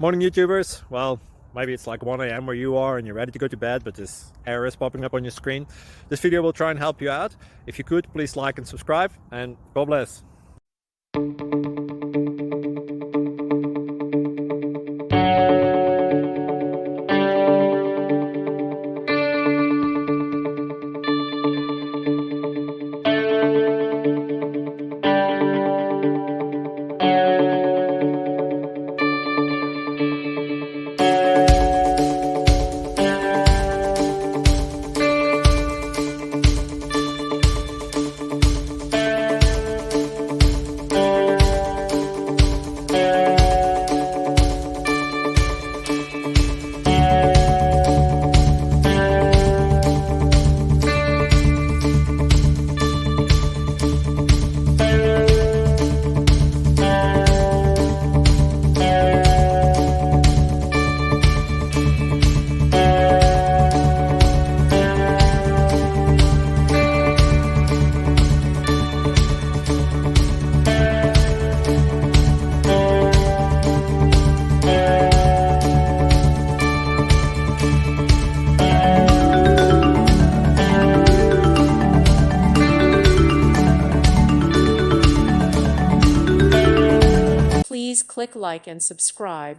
Morning YouTubers. Well, maybe it's like 1 a.m. where you are and you're ready to go to bed, but this error is popping up on your screen. This video will try and help you out. If you could, please like and subscribe, and God bless. Please click like and subscribe.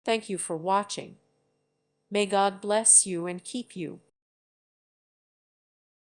Thank you for watching. May God bless you and keep you.